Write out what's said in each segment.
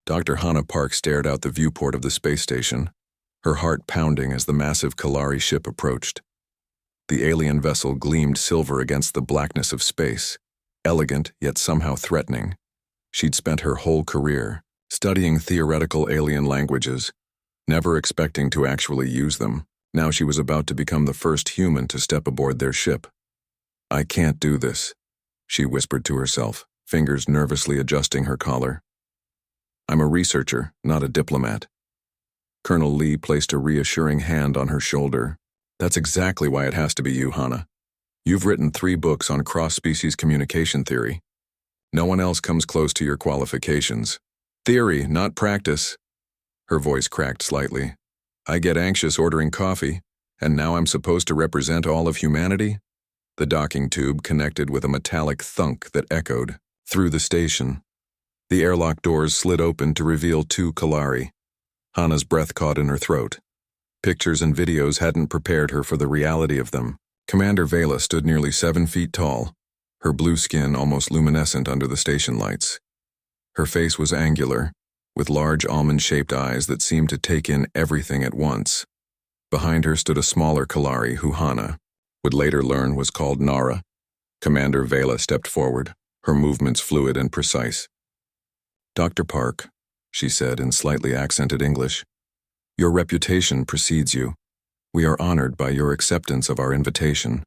Dr. Hannah Park stared out the viewport of the space station, her heart pounding as the massive Kalari ship approached. The alien vessel gleamed silver against the blackness of space, elegant yet somehow threatening. She'd spent her whole career studying theoretical alien languages, never expecting to actually use them. Now she was about to become the first human to step aboard their ship. "I can't do this," she whispered to herself, fingers nervously adjusting her collar. "I'm a researcher, not a diplomat." Colonel Lee placed a reassuring hand on her shoulder. "That's exactly why it has to be you, Hannah. You've written 3 books on cross-species communication theory. No one else comes close to your qualifications. Theory, not practice." Her voice cracked slightly. "I get anxious ordering coffee, and now I'm supposed to represent all of humanity?" The docking tube connected with a metallic thunk that echoed through the station. The airlock doors slid open to reveal 2 Kalari. Hannah's breath caught in her throat. Pictures and videos hadn't prepared her for the reality of them. Commander Vela stood nearly 7 feet tall, her blue skin almost luminescent under the station lights. Her face was angular, with large almond-shaped eyes that seemed to take in everything at once. Behind her stood a smaller Kalari who Hannah would later learn was called Nara. Commander Vela stepped forward, her movements fluid and precise. "Dr. Park," she said in slightly accented English, "your reputation precedes you. We are honored by your acceptance of our invitation."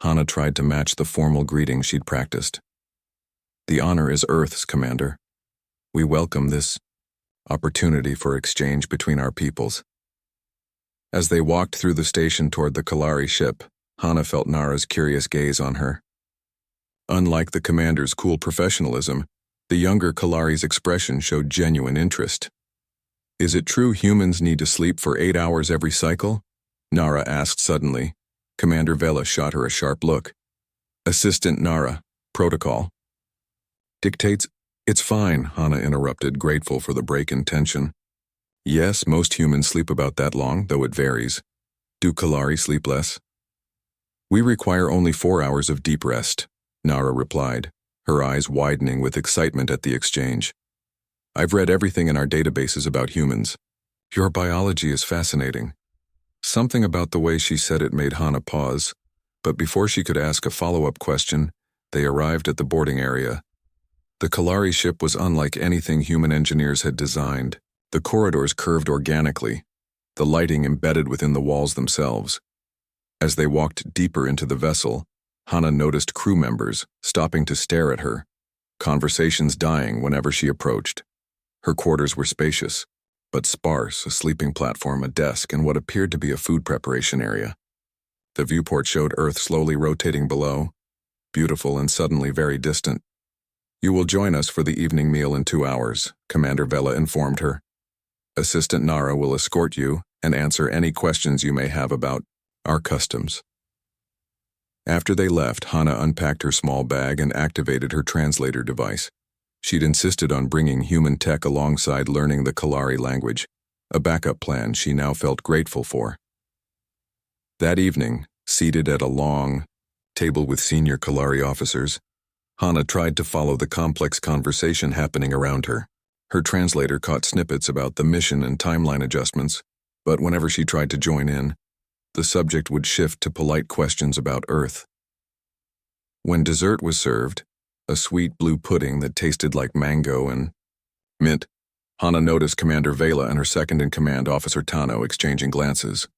Hannah tried to match the formal greeting she'd practiced. "The honor is Earth's, Commander. We welcome this opportunity for exchange between our peoples." As they walked through the station toward the Kalari ship, Hannah felt Nara's curious gaze on her. Unlike the commander's cool professionalism, the younger Kalari's expression showed genuine interest. "Is it true humans need to sleep for 8 hours every cycle?" Nara asked suddenly. Commander Vela shot her a sharp look. "Assistant Nara, protocol." "Dictates—" "It's fine," Hannah interrupted, grateful for the break in tension. "Yes, most humans sleep about that long, though it varies. Do Kalari sleep less?" "We require only 4 hours of deep rest," Nara replied, her eyes widening with excitement at the exchange. "I've read everything in our databases about humans. Your biology is fascinating." Something about the way she said it made Hannah pause, but before she could ask a follow-up question, they arrived at the boarding area. The Kalari ship was unlike anything human engineers had designed. The corridors curved organically, the lighting embedded within the walls themselves. As they walked deeper into the vessel, Hannah noticed crew members stopping to stare at her, conversations dying whenever she approached. Her quarters were spacious, but sparse, a sleeping platform, a desk, and what appeared to be a food preparation area. The viewport showed Earth slowly rotating below, beautiful and suddenly very distant. "You will join us for the evening meal in 2 hours," Commander Vela informed her. "Assistant Nara will escort you and answer any questions you may have about our customs." After they left, Hannah unpacked her small bag and activated her translator device. She'd insisted on bringing human tech alongside learning the Kalari language, a backup plan she now felt grateful for. That evening, seated at a long table with senior Kalari officers, Hannah tried to follow the complex conversation happening around her. Her translator caught snippets about the mission and timeline adjustments, but whenever she tried to join in, the subject would shift to polite questions about Earth. When dessert was served, a sweet blue pudding that tasted like mango and mint, Hannah noticed Commander Vela and her second-in-command, Officer Tano, exchanging glances.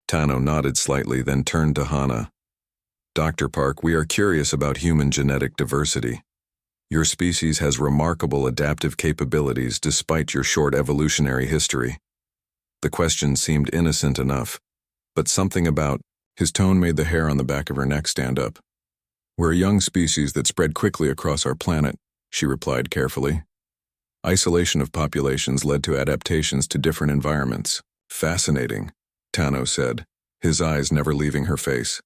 Tano nodded slightly, then turned to Hannah. "Dr. Park, we are curious about human genetic diversity. Your species has remarkable adaptive capabilities despite your short evolutionary history." The question seemed innocent enough, but something about his tone made the hair on the back of her neck stand up. "We're a young species that spread quickly across our planet," she replied carefully. "Isolation of populations led to adaptations to different environments." "Fascinating," Tano said, his eyes never leaving her face.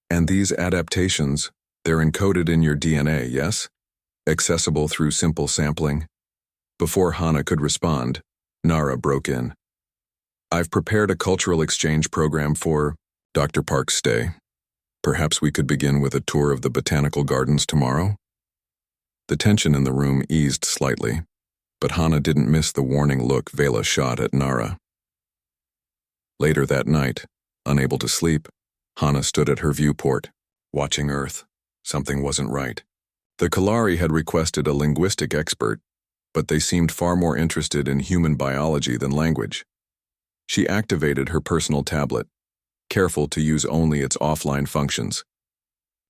"And these adaptations, they're encoded in your DNA, yes? Accessible through simple sampling?" Before Hannah could respond, Nara broke in. "I've prepared a cultural exchange program for Dr. Park's stay. Perhaps we could begin with a tour of the botanical gardens tomorrow?" The tension in the room eased slightly, But Hana didn't miss the warning look Vela shot at Nara. Later that night, unable to sleep, Hana stood at her viewport, watching Earth. Something wasn't right. The Kalari had requested a linguistic expert, but they seemed far more interested in human biology than language. She activated her personal tablet, careful to use only its offline functions.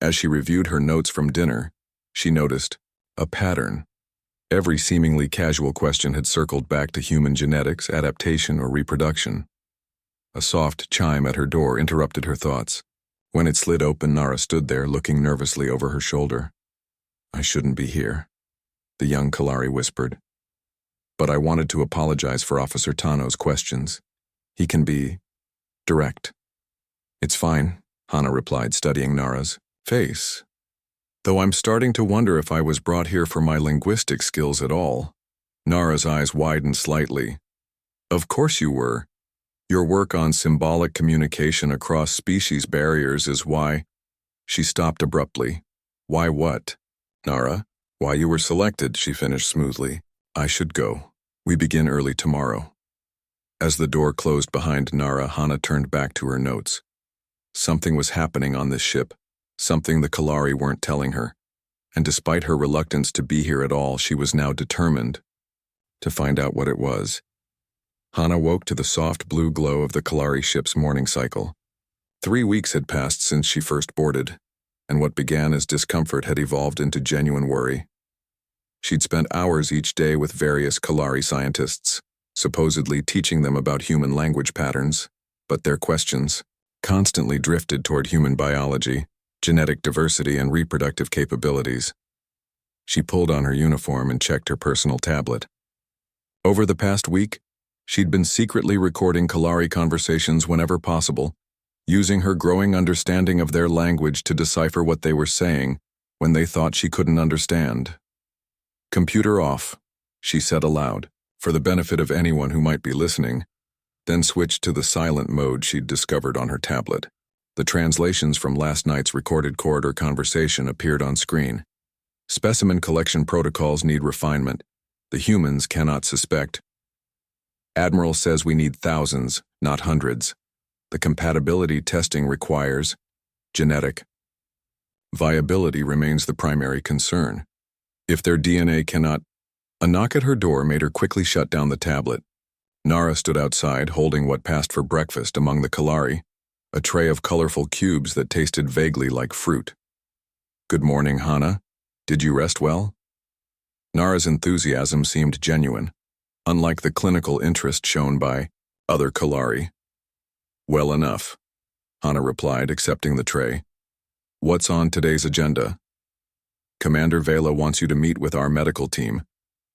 As she reviewed her notes from dinner, she noticed a pattern. Every seemingly casual question had circled back to human genetics, adaptation, or reproduction. A soft chime at her door interrupted her thoughts. When it slid open, Nara stood there, looking nervously over her shoulder. "I shouldn't be here," the young Kalari whispered. "But I wanted to apologize for Officer Tano's questions. He can be direct." "It's fine," Hana replied, studying Nara's face. "Though I'm starting to wonder if I was brought here for my linguistic skills at all." Nara's eyes widened slightly. "Of course you were. Your work on symbolic communication across species barriers is why—" She stopped abruptly. "Why what?" "Nara, why you were selected," she finished smoothly. "I should go. We begin early tomorrow." As the door closed behind Nara, Hana turned back to her notes. Something was happening on this ship, something the Kalari weren't telling her, and despite her reluctance to be here at all, she was now determined to find out what it was. Hana woke to the soft blue glow of the Kalari ship's morning cycle. 3 weeks had passed since she first boarded, and what began as discomfort had evolved into genuine worry. She'd spent hours each day with various Kalari scientists, supposedly teaching them about human language patterns, but their questions constantly drifted toward human biology, genetic diversity, and reproductive capabilities. She pulled on her uniform and checked her personal tablet. Over the past week, she'd been secretly recording Kalari conversations whenever possible, using her growing understanding of their language to decipher what they were saying when they thought she couldn't understand. "Computer off," she said aloud, for the benefit of anyone who might be listening, then switched to the silent mode she'd discovered on her tablet. The translations from last night's recorded corridor conversation appeared on screen. "Specimen collection protocols need refinement. The humans cannot suspect. Admiral says we need thousands, not hundreds. The compatibility testing requires genetic viability remains the primary concern. If their DNA cannot—" A knock at her door made her quickly shut down the tablet. Nara stood outside, holding what passed for breakfast among the Kalari, a tray of colorful cubes that tasted vaguely like fruit. "Good morning, Hana. Did you rest well?" Nara's enthusiasm seemed genuine, unlike the clinical interest shown by other Kalari. "Well enough," Hana replied, accepting the tray. "What's on today's agenda?" "Commander Vela wants you to meet with our medical team.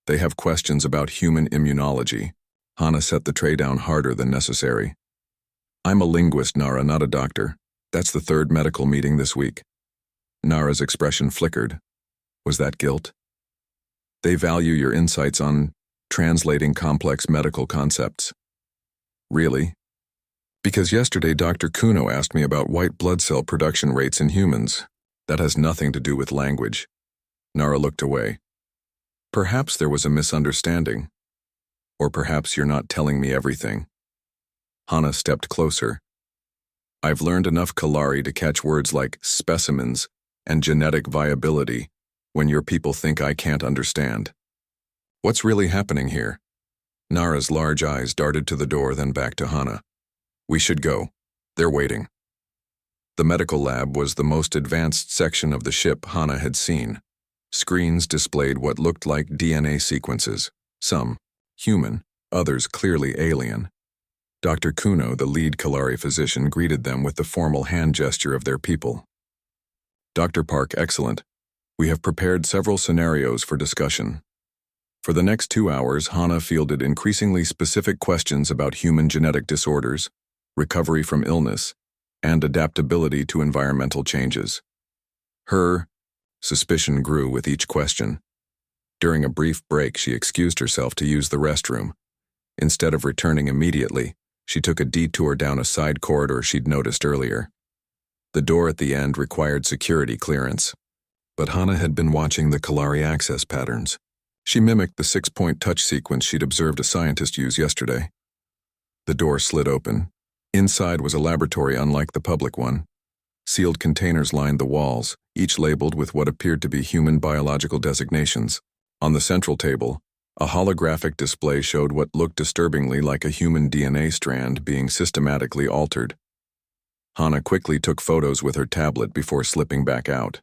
They have questions about human immunology." Hana set the tray down harder than necessary. "I'm a linguist, Nara, not a doctor. That's the third medical meeting this week." Nara's expression flickered. Was that guilt? "They value your insights on translating complex medical concepts." "Really?" "Because yesterday Dr. Kuno asked me about white blood cell production rates in humans. That has nothing to do with language." Nara looked away. "Perhaps there was a misunderstanding. Or perhaps you're not telling me everything." Hana stepped closer. "I've learned enough Kalari to catch words like specimens and genetic viability when your people think I can't understand. What's really happening here?" Nara's large eyes darted to the door, then back to Hana. "We should go. They're waiting." The medical lab was the most advanced section of the ship Hana had seen. Screens displayed what looked like DNA sequences, some human, others clearly alien. Dr. Kuno, the lead Kalari physician, greeted them with the formal hand gesture of their people. "Dr. Park, excellent. We have prepared several scenarios for discussion." For the next 2 hours, Hana fielded increasingly specific questions about human genetic disorders, recovery from illness, and adaptability to environmental changes. Her suspicion grew with each question. During a brief break, she excused herself to use the restroom. Instead of returning immediately, she took a detour down a side corridor she'd noticed earlier. The door at the end required security clearance, but Hana had been watching the Kalari access patterns. She mimicked the 6-point touch sequence she'd observed a scientist use yesterday. The door slid open. Inside was a laboratory unlike the public one. Sealed containers lined the walls, each labeled with what appeared to be human biological designations. On the central table, a holographic display showed what looked disturbingly like a human DNA strand being systematically altered. Hana quickly took photos with her tablet before slipping back out.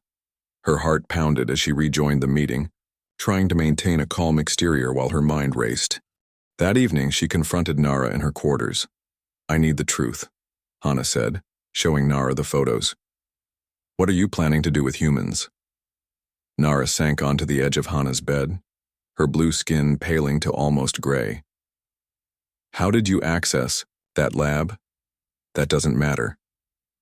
Her heart pounded as she rejoined the meeting, trying to maintain a calm exterior while her mind raced. That evening, she confronted Nara in her quarters. "I need the truth," Hana said, showing Nara the photos. "What are you planning to do with humans?" Nara sank onto the edge of Hana's bed, her blue skin paling to almost gray. "How did you access that lab? That doesn't matter.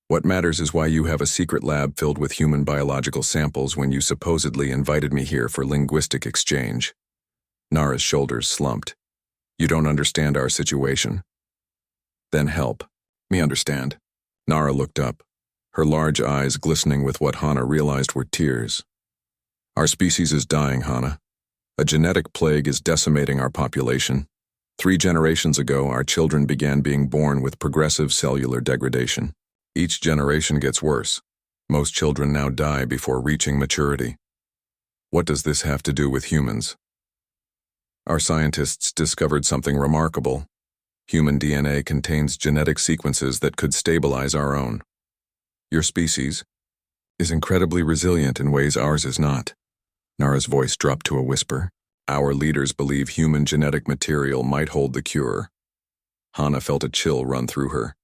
What matters is why you have a secret lab filled with human biological samples when you supposedly invited me here for linguistic exchange." Nara's shoulders slumped. "You don't understand our situation." "Then help me understand." Nara looked up, her large eyes glistening with what Hana realized were tears. "Our species is dying, Hana. A genetic plague is decimating our population. 3 generations ago, our children began being born with progressive cellular degradation. Each generation gets worse. Most children now die before reaching maturity. What does this have to do with humans? Our scientists discovered something remarkable. Human DNA contains genetic sequences that could stabilize our own. Your species is incredibly resilient in ways ours is not." Nara's voice dropped to a whisper. "Our leaders believe human genetic material might hold the cure." Hana felt a chill run through her.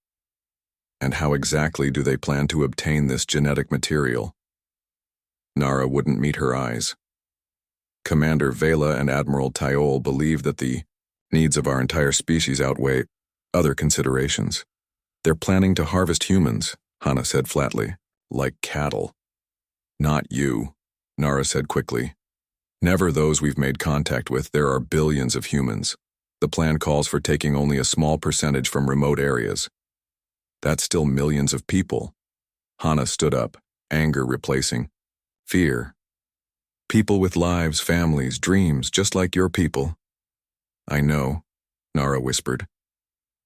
"And how exactly do they plan to obtain this genetic material?" Nara wouldn't meet her eyes. "Commander Vela and Admiral Tyol believe that the needs of our entire species outweigh other considerations. They're planning to harvest humans," Hana said flatly, "like cattle." "Not you," Nara said quickly. "Never those we've made contact with. There are billions of humans. The plan calls for taking only a small percentage from remote areas. That's still millions of people." Hana stood up, anger replacing fear. "People with lives, families, dreams, just like your people." "I know," Nara whispered.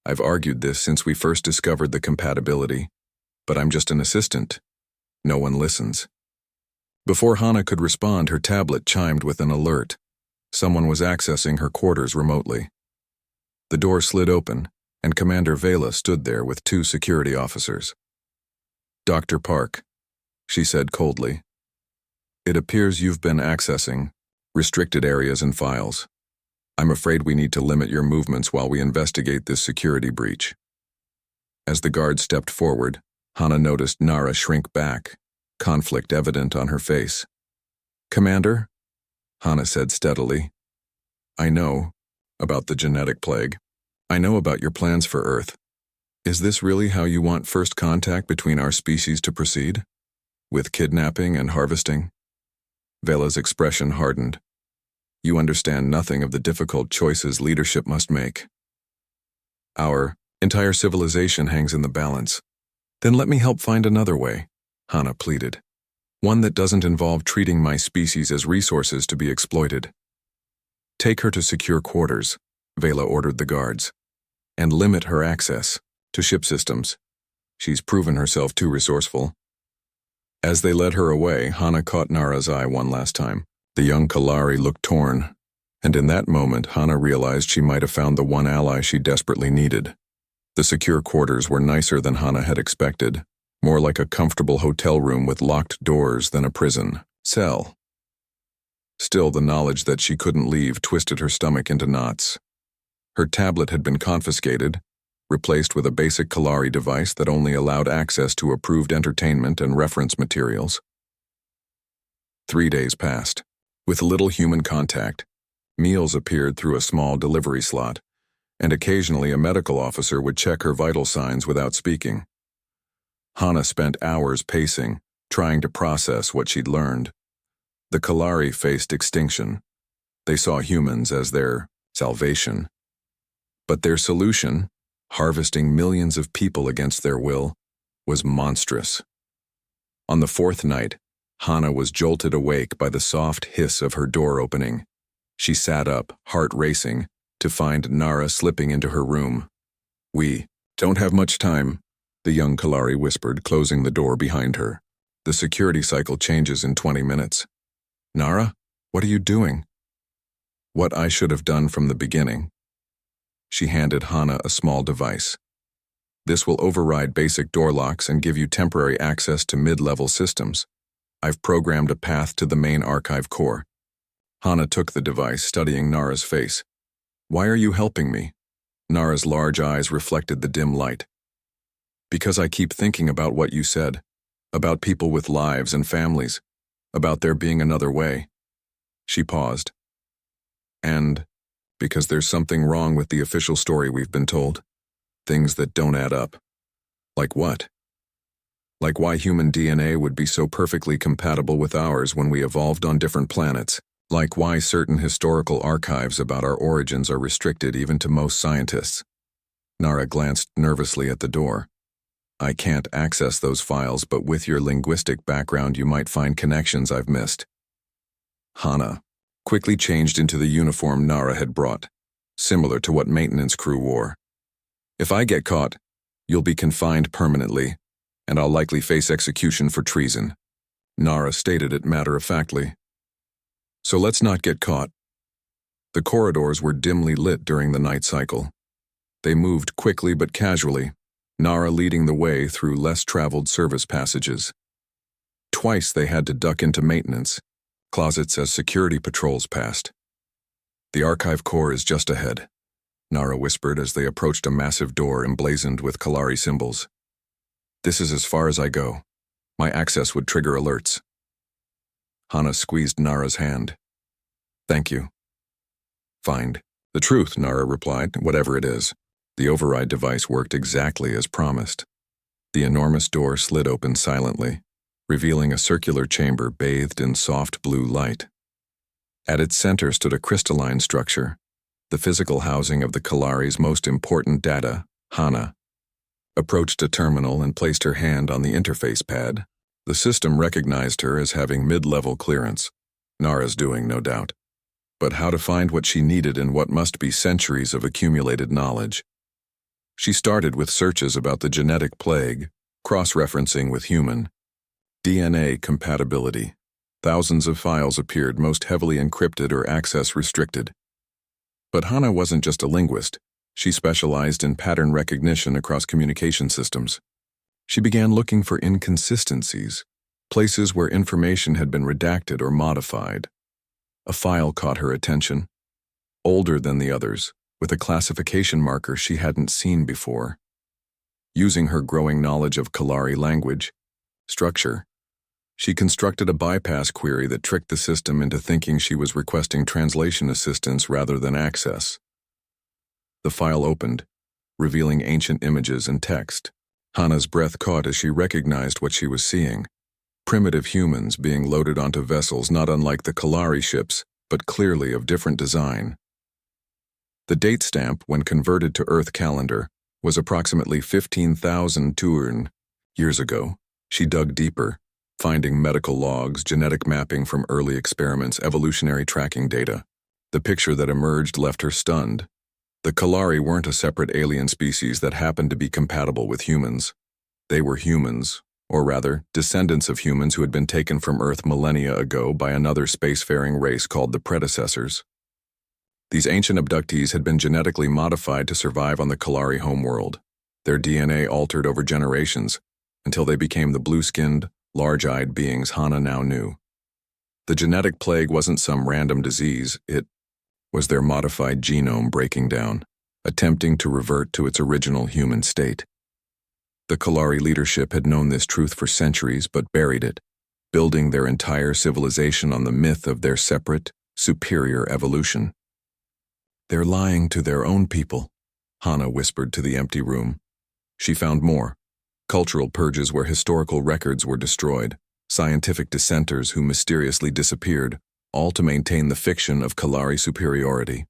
"I've argued this since we first discovered the compatibility, but I'm just an assistant. No one listens." Before Hana could respond, her tablet chimed with an alert. Someone was accessing her quarters remotely. The door slid open, and Commander Vela stood there with 2 security officers. "Dr. Park," she said coldly, "it appears you've been accessing restricted areas and files. I'm afraid we need to limit your movements while we investigate this security breach." As the guard stepped forward, Hana noticed Nara shrink back, conflict evident on her face. "Commander," Hana said steadily, "I know about the genetic plague. I know about your plans for Earth. Is this really how you want first contact between our species to proceed? With kidnapping and harvesting?" Vela's expression hardened. "You understand nothing of the difficult choices leadership must make. Our entire civilization hangs in the balance. Then let me help find another way," Hana pleaded. "One that doesn't involve treating my species as resources to be exploited." "Take her to secure quarters," Vela ordered the guards, "and limit her access to ship systems. She's proven herself too resourceful." As they led her away, Hana caught Nara's eye one last time. The young Kalari looked torn, and in that moment Hana realized she might have found the one ally she desperately needed. The secure quarters were nicer than Hana had expected, more like a comfortable hotel room with locked doors than a prison cell. Still, the knowledge that she couldn't leave twisted her stomach into knots. Her tablet had been confiscated, replaced with a basic Kalari device that only allowed access to approved entertainment and reference materials. 3 days passed. With little human contact, meals appeared through a small delivery slot, and occasionally a medical officer would check her vital signs without speaking. Hana spent hours pacing, trying to process what she'd learned. The Kalari faced extinction. They saw humans as their salvation. But their solution, harvesting millions of people against their will, was monstrous. On the 4th night, Hana was jolted awake by the soft hiss of her door opening. She sat up, heart racing, to find Nara slipping into her room. "We don't have much time," the young Kalari whispered, closing the door behind her. "The security cycle changes in 20 minutes. "Nara, what are you doing?" "What I should have done from the beginning." She handed Hana a small device. "This will override basic door locks and give you temporary access to mid-level systems. I've programmed a path to the main archive core." Hana took the device, studying Nara's face. "Why are you helping me?" Nara's large eyes reflected the dim light. "Because I keep thinking about what you said, about people with lives and families, about there being another way." She paused. "And because there's something wrong with the official story we've been told. Things that don't add up." "Like what?" "Like why human DNA would be so perfectly compatible with ours when we evolved on different planets. Like why certain historical archives about our origins are restricted even to most scientists." Nara glanced nervously at the door. "I can't access those files, but with your linguistic background you might find connections I've missed." Hana quickly changed into the uniform Nara had brought, similar to what maintenance crew wore. "If I get caught, you'll be confined permanently, and I'll likely face execution for treason." Nara stated it matter-of-factly. "So let's not get caught." The corridors were dimly lit during the night cycle. They moved quickly but casually, Nara leading the way through less-traveled service passages. Twice they had to duck into maintenance closets as security patrols passed. "The archive core is just ahead," Nara whispered as they approached a massive door emblazoned with Kalari symbols. "This is as far as I go. My access would trigger alerts." Hana squeezed Nara's hand. "Thank you." "Find the truth," Nara replied, "whatever it is." The override device worked exactly as promised. The enormous door slid open silently, revealing a circular chamber bathed in soft blue light. At its center stood a crystalline structure, the physical housing of the Kalari's most important data. Hana approached a terminal and placed her hand on the interface pad. The system recognized her as having mid-level clearance. Nara's doing, no doubt. But how to find what she needed in what must be centuries of accumulated knowledge? She started with searches about the genetic plague, cross-referencing with human DNA compatibility. Thousands of files appeared, most heavily encrypted or access restricted. But Hana wasn't just a linguist. She specialized in pattern recognition across communication systems. She began looking for inconsistencies, places where information had been redacted or modified. A file caught her attention, older than the others, with a classification marker she hadn't seen before. Using her growing knowledge of Kalari language structure, she constructed a bypass query that tricked the system into thinking she was requesting translation assistance rather than access. The file opened, revealing ancient images and text. Hana's breath caught as she recognized what she was seeing. Primitive humans being loaded onto vessels not unlike the Kalari ships, but clearly of different design. The date stamp, when converted to Earth calendar, was approximately 15,000 Tuern years ago. She dug deeper, finding medical logs, genetic mapping from early experiments, evolutionary tracking data. The picture that emerged left her stunned. The Kalari weren't a separate alien species that happened to be compatible with humans. They were humans, or rather, descendants of humans who had been taken from Earth millennia ago by another spacefaring race called the predecessors. These ancient abductees had been genetically modified to survive on the Kalari homeworld, their DNA altered over generations, until they became the blue-skinned, large-eyed beings Hana now knew. The genetic plague wasn't some random disease, it was their modified genome breaking down, attempting to revert to its original human state. The Kalari leadership had known this truth for centuries but buried it, building their entire civilization on the myth of their separate, superior evolution. "They're lying to their own people," Hana whispered to the empty room. She found more. Cultural purges where historical records were destroyed, scientific dissenters who mysteriously disappeared, all to maintain the fiction of Kalari superiority.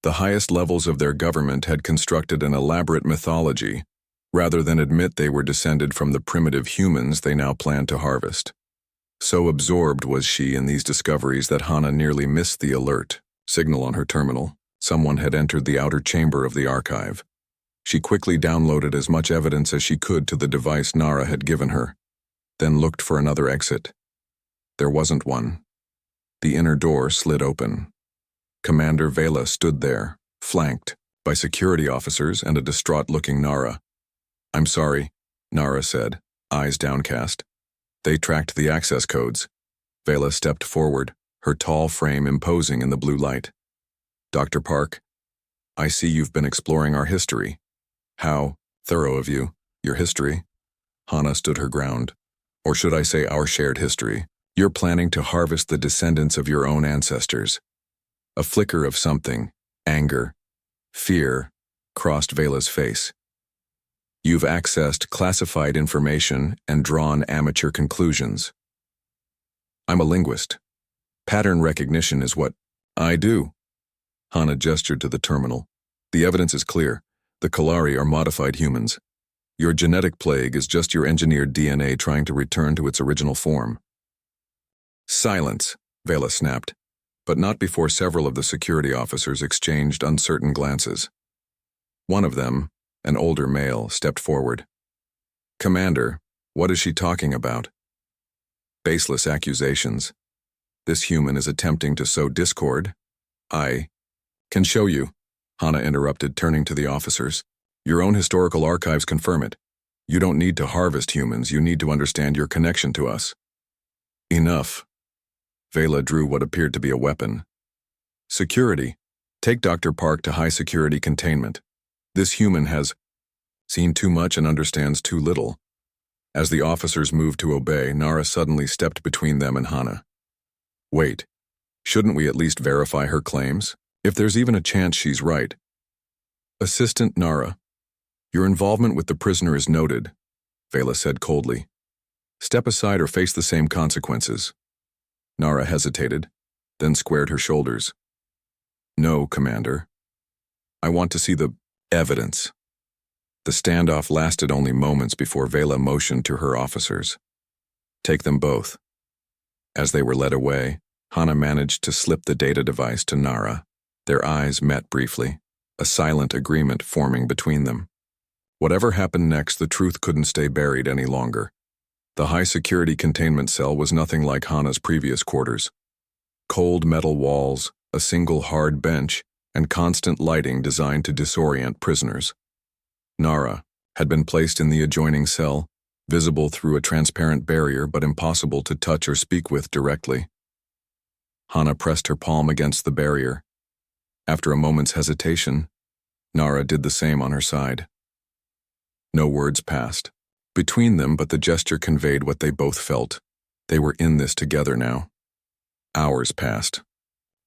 The highest levels of their government had constructed an elaborate mythology, rather than admit they were descended from the primitive humans they now planned to harvest. So absorbed was she in these discoveries that Hana nearly missed the alert. Signal on her terminal. Someone had entered the outer chamber of the archive. She quickly downloaded as much evidence as she could to the device Nara had given her, then looked for another exit. There wasn't one. The inner door slid open. Commander Vela stood there, flanked by security officers and a distraught-looking Nara. "I'm sorry," Nara said, eyes downcast. "They tracked the access codes." Vela stepped forward, her tall frame imposing in the blue light. "Dr. Park, I see you've been exploring our history. How thorough of you. Your history?" Hana stood her ground. "Or should I say our shared history? You're planning to harvest the descendants of your own ancestors." A flicker of something, anger, fear, crossed Vela's face. "You've accessed classified information and drawn amateur conclusions." "I'm a linguist. Pattern recognition is what I do." Hana gestured to the terminal. "The evidence is clear. The Kalari are modified humans. Your genetic plague is just your engineered DNA trying to return to its original form." "Silence," Vela snapped, but not before several of the security officers exchanged uncertain glances. One of them, an older male, stepped forward. "Commander, what is she talking about?" "Baseless accusations. This human is attempting to sow discord." "I can show you," Hana interrupted, turning to the officers. "Your own historical archives confirm it. You don't need to harvest humans, you need to understand your connection to us." "Enough." Vela drew what appeared to be a weapon. "Security. Take Dr. Park to high-security containment. This human has seen too much and understands too little." As the officers moved to obey, Nara suddenly stepped between them and Hana. "Wait, shouldn't we at least verify her claims? If there's even a chance she's right." "Assistant Nara, your involvement with the prisoner is noted," Vela said coldly. "Step aside or face the same consequences." Nara hesitated, then squared her shoulders. "No, Commander. I want to see the evidence." The standoff lasted only moments before Vela motioned to her officers. "Take them both." As they were led away, Hana managed to slip the data device to Nara. Their eyes met briefly, a silent agreement forming between them. Whatever happened next, the truth couldn't stay buried any longer. The high-security containment cell was nothing like Hana's previous quarters. Cold metal walls, a single hard bench, and constant lighting designed to disorient prisoners. Nara had been placed in the adjoining cell, visible through a transparent barrier but impossible to touch or speak with directly. Hana pressed her palm against the barrier. After a moment's hesitation, Nara did the same on her side. No words passed between them, but the gesture conveyed what they both felt. They were in this together now. Hours passed.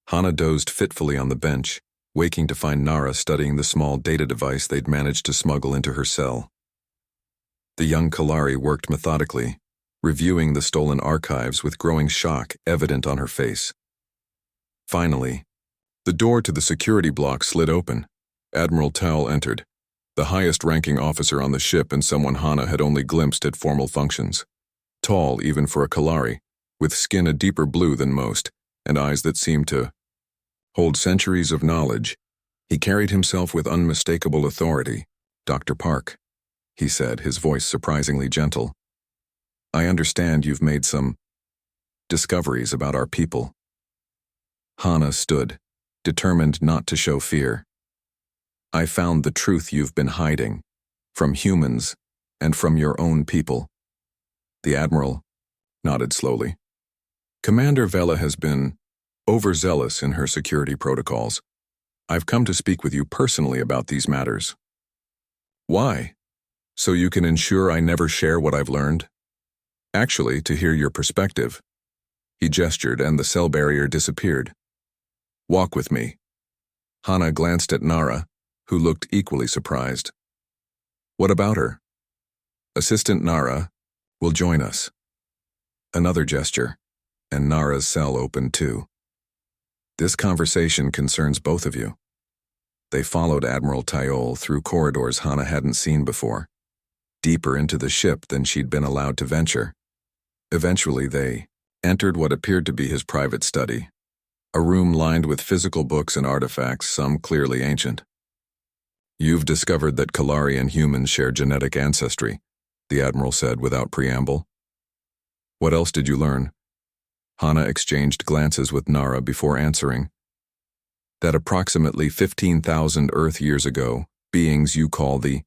Hana dozed fitfully on the bench, waking to find Nara studying the small data device they'd managed to smuggle into her cell. The young Kalari worked methodically, reviewing the stolen archives with growing shock evident on her face. Finally, the door to the security block slid open. Admiral Towle entered, the highest-ranking officer on the ship and someone Hana had only glimpsed at formal functions. Tall even for a Kalari, with skin a deeper blue than most, and eyes that seemed to hold centuries of knowledge. He carried himself with unmistakable authority. "Dr. Park," he said, his voice surprisingly gentle. "I understand you've made some discoveries about our people." Hana stood, determined not to show fear. "I found the truth you've been hiding, from humans and from your own people." The Admiral nodded slowly. "Commander Vela has been overzealous in her security protocols. I've come to speak with you personally about these matters." "Why? So you can ensure I never share what I've learned?" "Actually, to hear your perspective." He gestured and the cell barrier disappeared. "Walk with me." Hana glanced at Nara, who looked equally surprised. "What about her?" "Assistant Nara will join us." Another gesture, and Nara's cell opened too. "This conversation concerns both of you." They followed Admiral Tayol through corridors Hana hadn't seen before, deeper into the ship than she'd been allowed to venture. Eventually they entered what appeared to be his private study. A room lined with physical books and artifacts, some clearly ancient. You've discovered that Kalari and humans share genetic ancestry, the Admiral said without preamble. What else did you learn? Hana exchanged glances with Nara before answering. That approximately 15,000 Earth years ago, beings you call the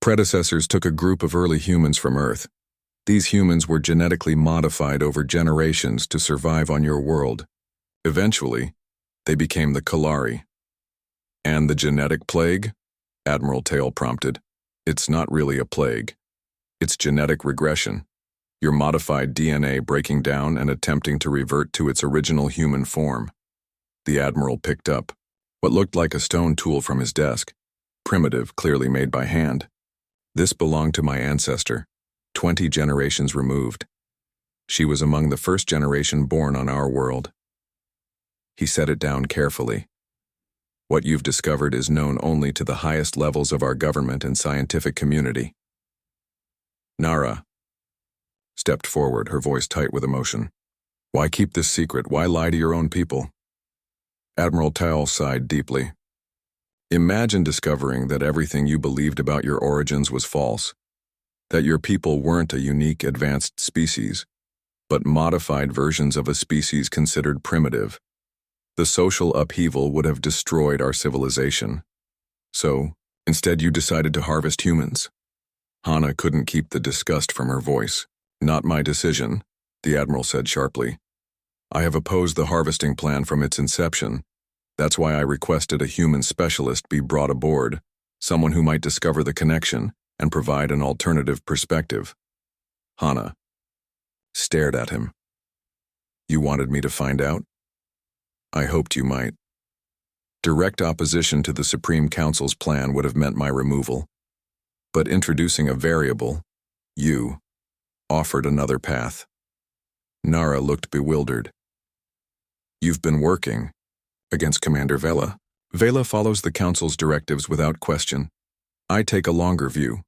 predecessors took a group of early humans from Earth. These humans were genetically modified over generations to survive on your world. Eventually, they became the Kalari. And the genetic plague? Admiral Tail prompted. It's not really a plague. It's genetic regression. Your modified DNA breaking down and attempting to revert to its original human form. The Admiral picked up what looked like a stone tool from his desk, primitive, clearly made by hand. This belonged to my ancestor, 20 generations removed. She was among the first generation born on our world. He set it down carefully. What you've discovered is known only to the highest levels of our government and scientific community. Nara stepped forward, her voice tight with emotion. Why keep this secret? Why lie to your own people? Admiral Tail sighed deeply. Imagine discovering that everything you believed about your origins was false, that your people weren't a unique, advanced species, but modified versions of a species considered primitive. The social upheaval would have destroyed our civilization. So, instead you decided to harvest humans. Hana couldn't keep the disgust from her voice. Not my decision, the Admiral said sharply. I have opposed the harvesting plan from its inception. That's why I requested a human specialist be brought aboard, someone who might discover the connection and provide an alternative perspective. Hana stared at him. You wanted me to find out? I hoped you might. Direct opposition to the Supreme Council's plan would have meant my removal. But introducing a variable, you, offered another path. Nara looked bewildered. You've been working against Commander Vela. Vela follows the Council's directives without question. I take a longer view.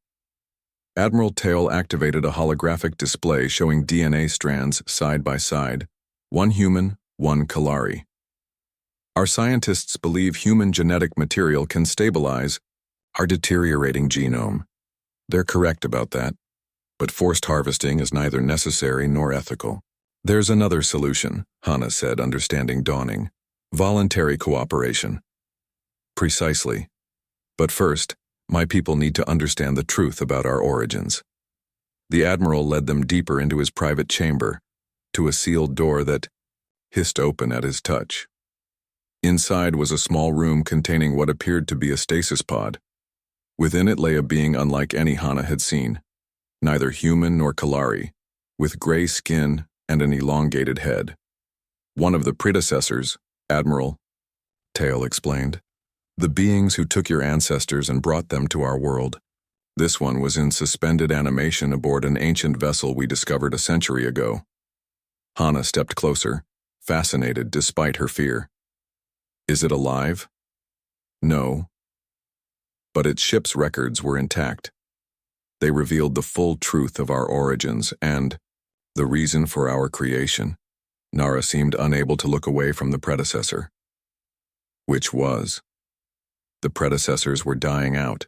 Admiral Tail activated a holographic display showing DNA strands side by side, one human, one Kalari. Our scientists believe human genetic material can stabilize our deteriorating genome. They're correct about that, but forced harvesting is neither necessary nor ethical. There's another solution, Hana said, understanding dawning. Voluntary cooperation. Precisely. But first, my people need to understand the truth about our origins. The Admiral led them deeper into his private chamber, to a sealed door that hissed open at his touch. Inside was a small room containing what appeared to be a stasis pod. Within it lay a being unlike any Hana had seen, neither human nor Kalari, with gray skin and an elongated head. One of the predecessors, Admiral Tail explained. The beings who took your ancestors and brought them to our world. This one was in suspended animation aboard an ancient vessel we discovered a century ago. Hana stepped closer, fascinated despite her fear. Is it alive? No. But its ship's records were intact. They revealed the full truth of our origins and the reason for our creation. Nara seemed unable to look away from the predecessor. Which was? The predecessors were dying out.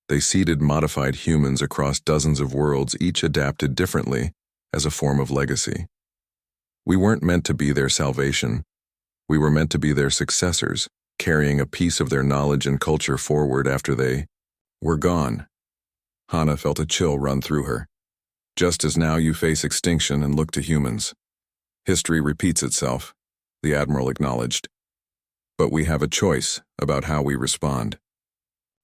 They seeded modified humans across dozens of worlds, each adapted differently as a form of legacy. We weren't meant to be their salvation. We were meant to be their successors, carrying a piece of their knowledge and culture forward after they were gone. Hana felt a chill run through her. Just as now you face extinction and look to humans. History repeats itself, the Admiral acknowledged. But we have a choice about how we respond.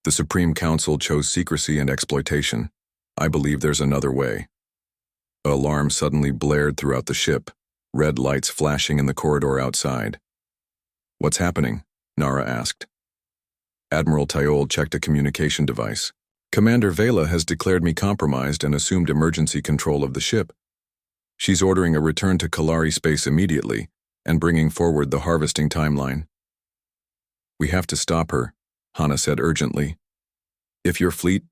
The Supreme Council chose secrecy and exploitation. I believe there's another way. An alarm suddenly blared throughout the ship, red lights flashing in the corridor outside. What's happening? Nara asked. Admiral Tail checked a communication device. Commander Vela has declared me compromised and assumed emergency control of the ship. She's ordering a return to Kalari space immediately and bringing forward the harvesting timeline. We have to stop her, Hana said urgently. If your fleet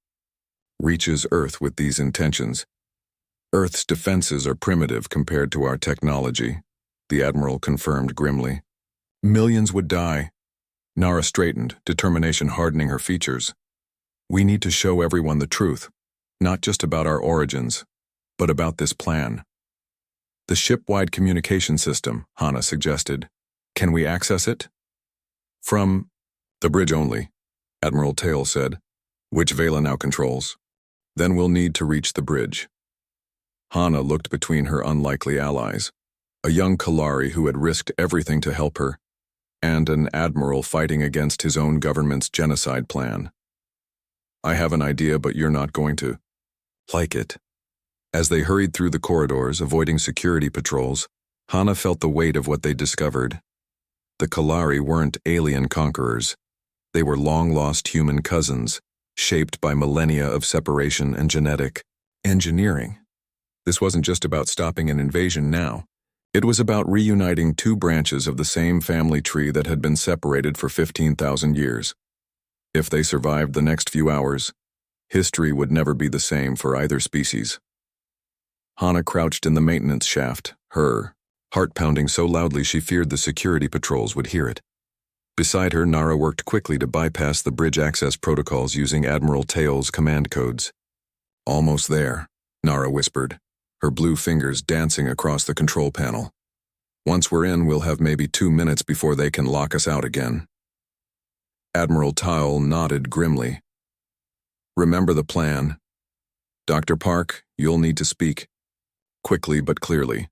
reaches Earth with these intentions, Earth's defenses are primitive compared to our technology, the Admiral confirmed grimly. Millions would die. Nara straightened, determination hardening her features. We need to show everyone the truth, not just about our origins, but about this plan. The ship-wide communication system, Hana suggested. Can we access it? From the bridge only, Admiral Tail said, which Vela now controls. Then we'll need to reach the bridge. Hana looked between her unlikely allies, a young Kalari who had risked everything to help her, and an admiral fighting against his own government's genocide plan. I have an idea, but you're not going to like it. As they hurried through the corridors, avoiding security patrols, Hana felt the weight of what they discovered. The Kalari weren't alien conquerors. They were long-lost human cousins, shaped by millennia of separation and genetic engineering. This wasn't just about stopping an invasion now. It was about reuniting two branches of the same family tree that had been separated for 15,000 years. If they survived the next few hours, history would never be the same for either species. Hana crouched in the maintenance shaft, her heart pounding so loudly she feared the security patrols would hear it. Beside her, Nara worked quickly to bypass the bridge access protocols using Admiral Tail's command codes. Almost there, Nara whispered, her blue fingers dancing across the control panel. Once we're in, we'll have maybe 2 minutes before they can lock us out again. Admiral Tail nodded grimly. Remember the plan. Dr. Park, you'll need to speak. Quickly but clearly.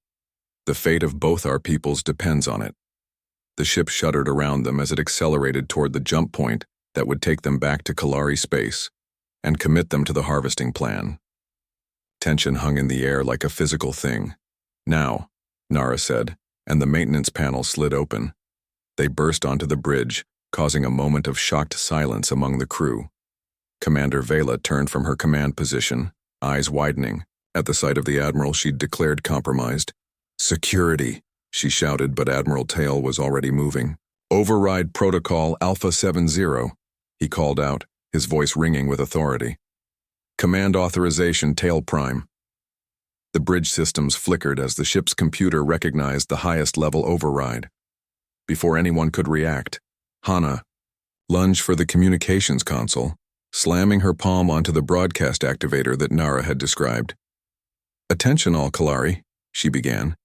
The fate of both our peoples depends on it. The ship shuddered around them as it accelerated toward the jump point that would take them back to Kalari space and commit them to the harvesting plan. Tension hung in the air like a physical thing. Now, Nara said, and the maintenance panel slid open. They burst onto the bridge, causing a moment of shocked silence among the crew. Commander Vela turned from her command position, eyes widening. At the sight of the Admiral she'd declared compromised. Security, she shouted, but Admiral Tail was already moving. Override Protocol Alpha 70, he called out, his voice ringing with authority. Command authorization Tail Prime. The bridge systems flickered as the ship's computer recognized the highest level override. Before anyone could react, Hana lunged for the communications console, slamming her palm onto the broadcast activator that Nara had described. Attention all Kalari, she began,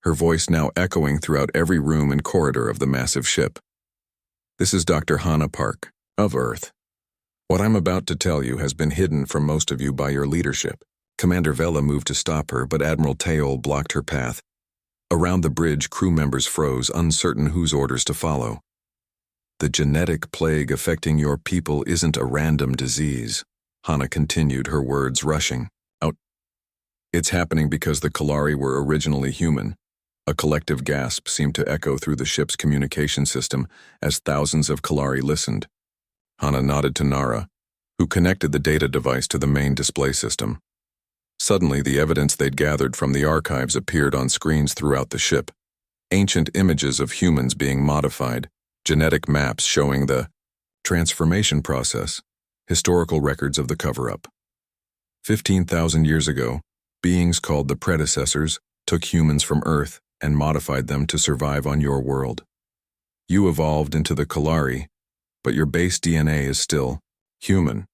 her voice now echoing throughout every room and corridor of the massive ship. This is Dr. Hana Park, of Earth. What I'm about to tell you has been hidden from most of you by your leadership. Commander Vela moved to stop her, but Admiral Tail blocked her path. Around the bridge, crew members froze, uncertain whose orders to follow. The genetic plague affecting your people isn't a random disease, Hana continued, her words rushing out. It's happening because the Kalari were originally human. A collective gasp seemed to echo through the ship's communication system as thousands of Kalari listened. Hana nodded to Nara, who connected the data device to the main display system. Suddenly, the evidence they'd gathered from the archives appeared on screens throughout the ship. Ancient images of humans being modified, genetic maps showing the transformation process, historical records of the cover-up. 15,000 years ago, beings called the predecessors took humans from Earth and modified them to survive on your world. You evolved into the Kalari, but your base DNA is still human.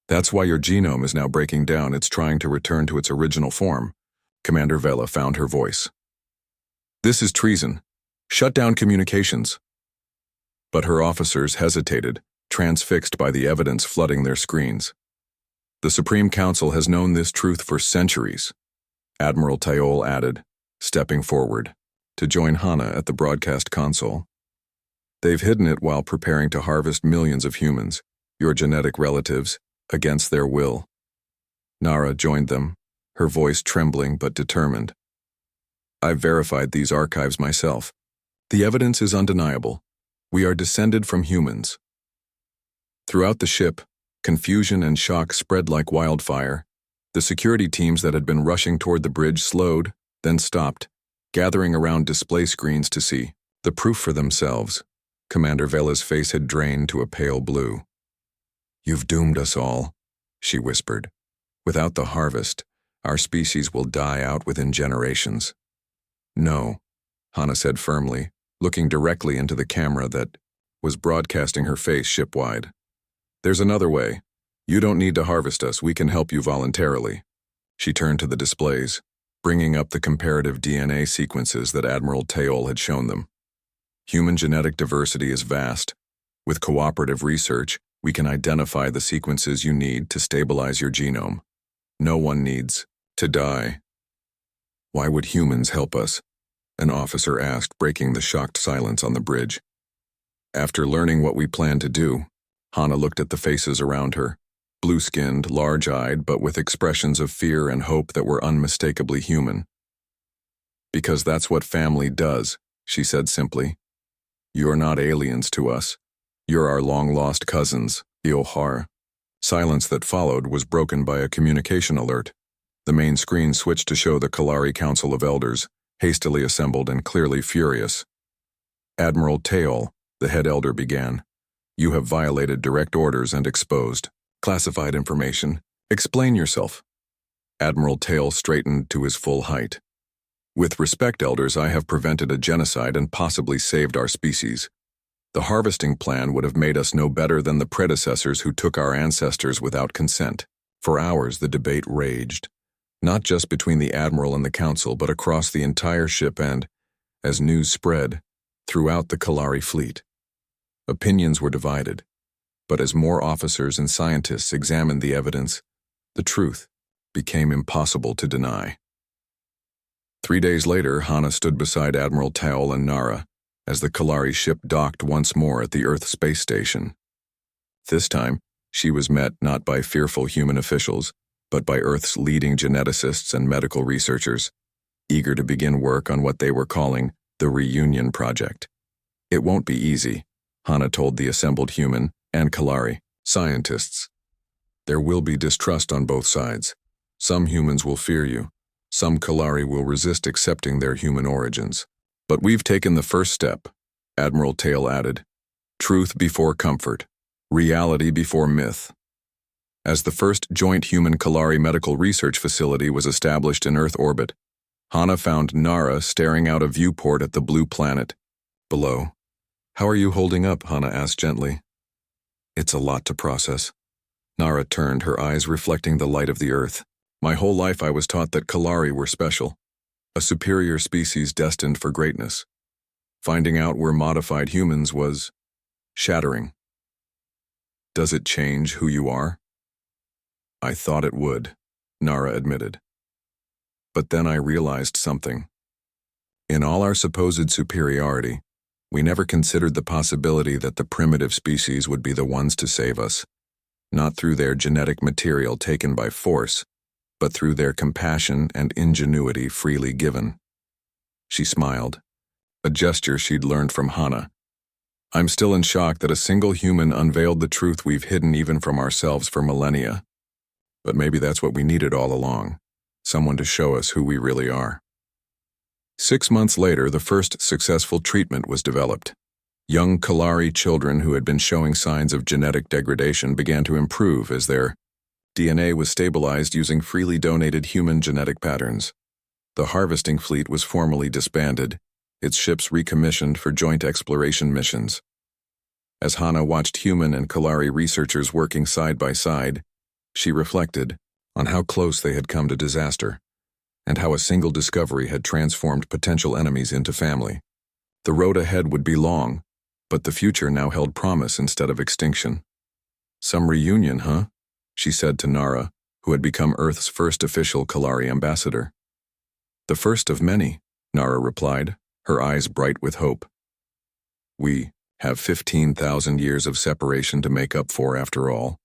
That's why your genome is now breaking down. It's trying to return to its original form. Commander Vela found her voice. This is treason. Shut down communications. But her officers hesitated, transfixed by the evidence flooding their screens. The Supreme Council has known this truth for centuries, Admiral Tail added, stepping forward to join Hana at the broadcast console. They've hidden it while preparing to harvest millions of humans, your genetic relatives, against their will. Nara joined them, her voice trembling but determined. I've verified these archives myself. The evidence is undeniable. We are descended from humans. Throughout the ship, confusion and shock spread like wildfire. The security teams that had been rushing toward the bridge slowed, then stopped, gathering around display screens to see the proof for themselves. Commander Vela's face had drained to a pale blue. You've doomed us all, she whispered. Without the harvest, our species will die out within generations. No, Hana said firmly, looking directly into the camera that was broadcasting her face shipwide. "There's another way. You don't need to harvest us, we can help you voluntarily." She turned to the displays, bringing up the comparative DNA sequences that Admiral Teol had shown them. "Human genetic diversity is vast. With cooperative research, we can identify the sequences you need to stabilize your genome. No one needs to die." "Why would humans help us?" an officer asked, breaking the shocked silence on the bridge. After learning what we planned to do, Hana looked at the faces around her, blue-skinned, large-eyed, but with expressions of fear and hope that were unmistakably human. "Because that's what family does," she said simply. "You're not aliens to us. You're our long-lost cousins, Iohar." Silence that followed was broken by a communication alert. The main screen switched to show the Kalari Council of Elders, hastily assembled and clearly furious. "Admiral Teol," the head elder began, "you have violated direct orders and exposed classified information. Explain yourself." Admiral Teol straightened to his full height. "With respect, elders, I have prevented a genocide and possibly saved our species. The harvesting plan would have made us no better than the predecessors who took our ancestors without consent." For hours the debate raged, not just between the Admiral and the Council, but across the entire ship and, as news spread, throughout the Kalari fleet. Opinions were divided, but as more officers and scientists examined the evidence, the truth became impossible to deny. 3 days later, Hana stood beside Admiral Teol and Nara as the Kalari ship docked once more at the Earth space station. This time, she was met not by fearful human officials, but by Earth's leading geneticists and medical researchers, eager to begin work on what they were calling the Reunion Project. "It won't be easy," Hana told the assembled human and Kalari scientists. "There will be distrust on both sides. Some humans will fear you. Some Kalari will resist accepting their human origins. But we've taken the first step," Admiral Teol added. "Truth before comfort. Reality before myth." As the first joint human Kalari medical research facility was established in Earth orbit, Hana found Nara staring out a viewport at the blue planet below. "How are you holding up?" Hana asked gently. "It's a lot to process." Nara turned, her eyes reflecting the light of the Earth. "My whole life I was taught that Kalari were special, a superior species destined for greatness. Finding out we're modified humans was shattering." "Does it change who you are?" "I thought it would," Nara admitted. "But then I realized something. In all our supposed superiority, we never considered the possibility that the primitive species would be the ones to save us, not through their genetic material taken by force, but through their compassion and ingenuity freely given." She smiled, a gesture she'd learned from Hana. "I'm still in shock that a single human unveiled the truth we've hidden even from ourselves for millennia. But maybe that's what we needed all along, someone to show us who we really are." 6 months later, the first successful treatment was developed. Young Kalari children who had been showing signs of genetic degradation began to improve as their DNA was stabilized using freely donated human genetic patterns. The harvesting fleet was formally disbanded, its ships recommissioned for joint exploration missions. As Hana watched human and Kalari researchers working side by side, she reflected on how close they had come to disaster, and how a single discovery had transformed potential enemies into family. The road ahead would be long, but the future now held promise instead of extinction. "Some reunion, huh?" she said to Nara, who had become Earth's first official Kalari ambassador. "The first of many," Nara replied, her eyes bright with hope. "We have 15,000 years of separation to make up for after all."